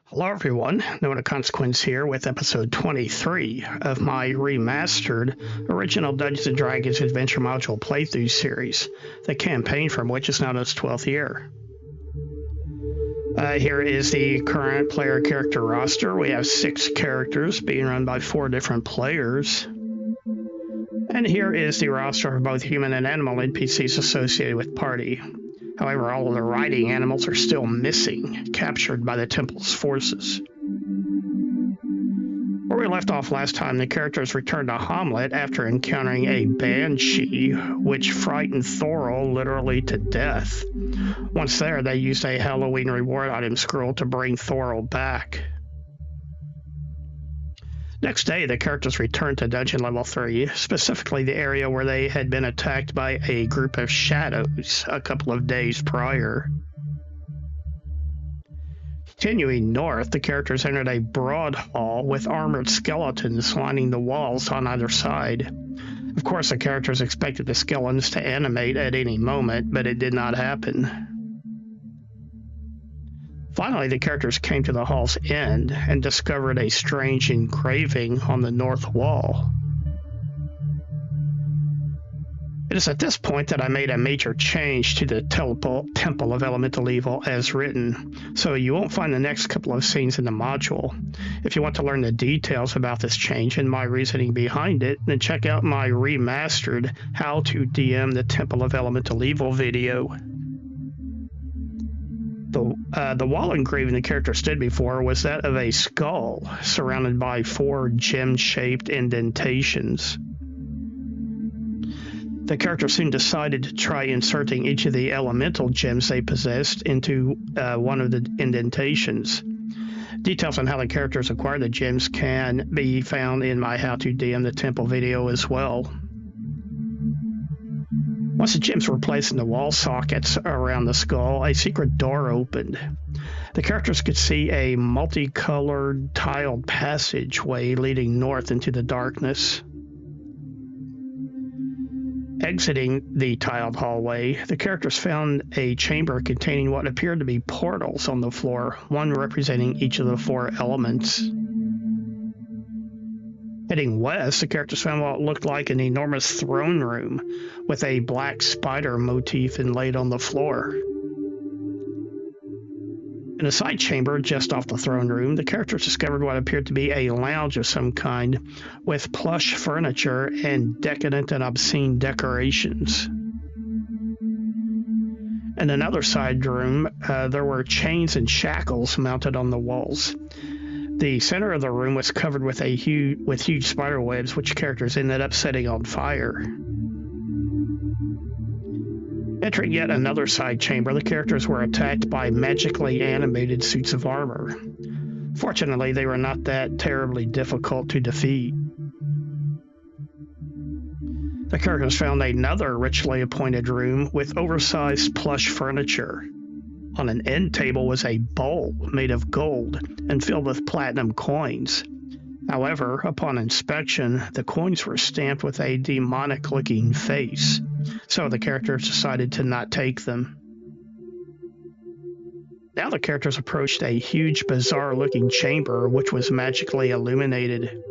Hello everyone, Known a Consequence here with episode 23 of my remastered original Dungeons & Dragons Adventure Module playthrough series, the campaign from which is now in its 12th year. Here is the current player character roster. We have 6 characters being run by 4 different players. And here is the roster of both human and animal NPCs associated with party. However, all of the riding animals are still missing, captured by the temple's forces. Where we left off last time, the characters returned to Hamlet after encountering a banshee, which frightened Thorol literally to death. Once there, they used a Halloween reward item scroll to bring Thorol back. Next day, the characters returned to Dungeon Level 3, specifically the area where they had been attacked by a group of shadows a couple of days prior. Continuing north, the characters entered a broad hall with armored skeletons lining the walls on either side. Of course, the characters expected the skeletons to animate at any moment, but it did not happen. Finally, the characters came to the hall's end and discovered a strange engraving on the north wall. It is at this point that I made a major change to the Temple of Elemental Evil as written, so you won't find the next couple of scenes in the module. If you want to learn the details about this change and my reasoning behind it, then check out my remastered How to DM the Temple of Elemental Evil video. The wall engraving the character stood before was that of a skull, surrounded by 4 gem-shaped indentations. The character soon decided to try inserting each of the elemental gems they possessed into one of the indentations. Details on how the characters acquire the gems can be found in my How to DM the Temple video as well. Once the gems were placed in the wall sockets around the skull, a secret door opened. The characters could see a multicolored tiled passageway leading north into the darkness. Exiting the tiled hallway, the characters found a chamber containing what appeared to be portals on the floor, one representing each of the 4 elements. Heading west, the characters found what looked like an enormous throne room with a black spider motif inlaid on the floor. In a side chamber just off the throne room, the characters discovered what appeared to be a lounge of some kind with plush furniture and decadent and obscene decorations. In another side room, there were chains and shackles mounted on the walls. The center of the room was covered with huge spider webs, which characters ended up setting on fire. Entering yet another side chamber, the characters were attacked by magically animated suits of armor. Fortunately, they were not that terribly difficult to defeat. The characters found another richly appointed room with oversized plush furniture. On an end table was a bowl made of gold and filled with platinum coins. However, upon inspection, the coins were stamped with a demonic-looking face, so the characters decided to not take them. Now the characters approached a huge, bizarre-looking chamber which was magically illuminated.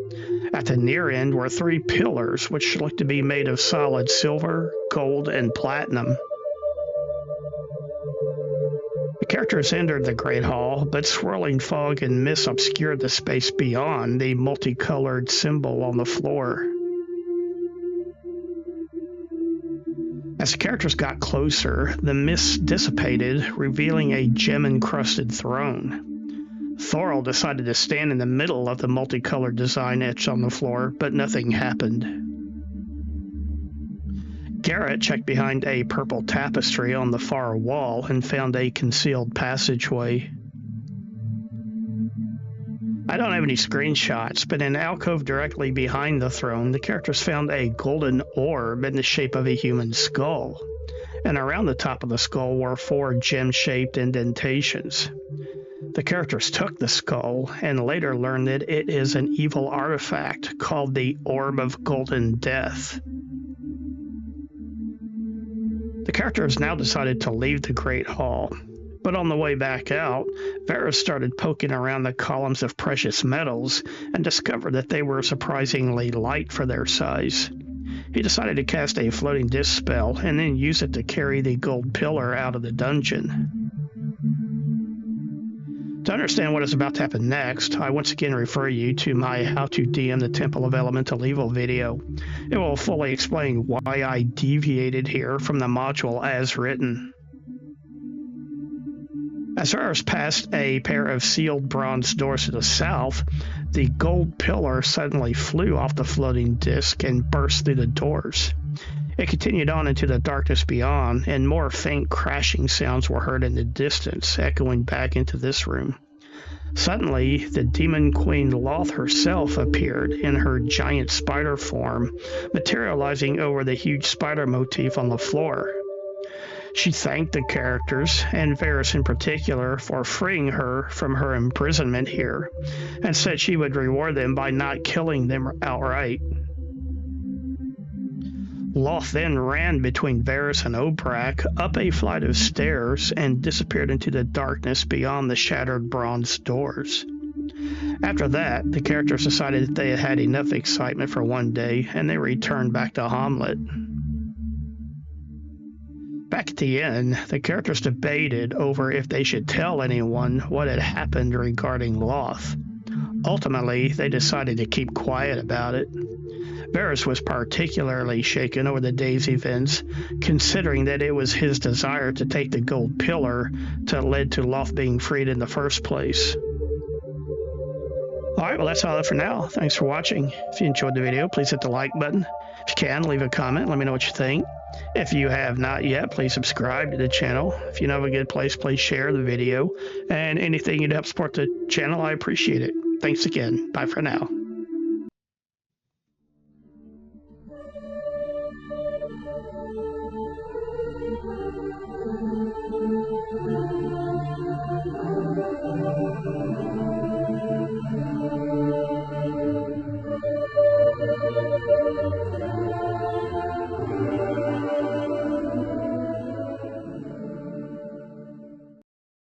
At the near end were 3 pillars which looked to be made of solid silver, gold, and platinum. The characters entered the Great Hall, but swirling fog and mist obscured the space beyond the multicolored symbol on the floor. As the characters got closer, the mist dissipated, revealing a gem-encrusted throne. Thorol decided to stand in the middle of the multicolored design etched on the floor, but nothing happened. Garrett checked behind a purple tapestry on the far wall and found a concealed passageway. I don't have any screenshots, but in an alcove directly behind the throne, the characters found a golden orb in the shape of a human skull, and around the top of the skull were 4 gem-shaped indentations. The characters took the skull and later learned that it is an evil artifact called the Orb of Golden Death. The characters now decided to leave the Great Hall. But on the way back out, Varys started poking around the columns of precious metals and discovered that they were surprisingly light for their size. He decided to cast a floating disc spell and then use it to carry the gold pillar out of the dungeon. To understand what is about to happen next, I once again refer you to my How to DM the Temple of Elemental Evil video. It will fully explain why I deviated here from the module as written. As Varys passed a pair of sealed bronze doors to the south, the gold pillar suddenly flew off the floating disc and burst through the doors. It continued on into the darkness beyond, and more faint crashing sounds were heard in the distance, echoing back into this room. Suddenly, the demon queen Loth herself appeared in her giant spider form, materializing over the huge spider motif on the floor. She thanked the characters, and Varys in particular, for freeing her from her imprisonment here, and said she would reward them by not killing them outright. Loth then ran between Varys and Obrak up a flight of stairs and disappeared into the darkness beyond the shattered bronze doors. After that, the characters decided that they had had enough excitement for one day, and they returned back to Hamlet. Back at the inn, the characters debated over if they should tell anyone what had happened regarding Loth. Ultimately, they decided to keep quiet about it. Varys was particularly shaken over the day's events, considering that it was his desire to take the gold pillar that led to Loth being freed in the first place. Alright, well that's all for now. Thanks for watching. If you enjoyed the video, please hit the like button. If you can, leave a comment, let me know what you think. If you have not yet, please subscribe to the channel. If you know of a good place, please share the video. And anything you'd help support the channel, I appreciate it. Thanks again. Bye for now.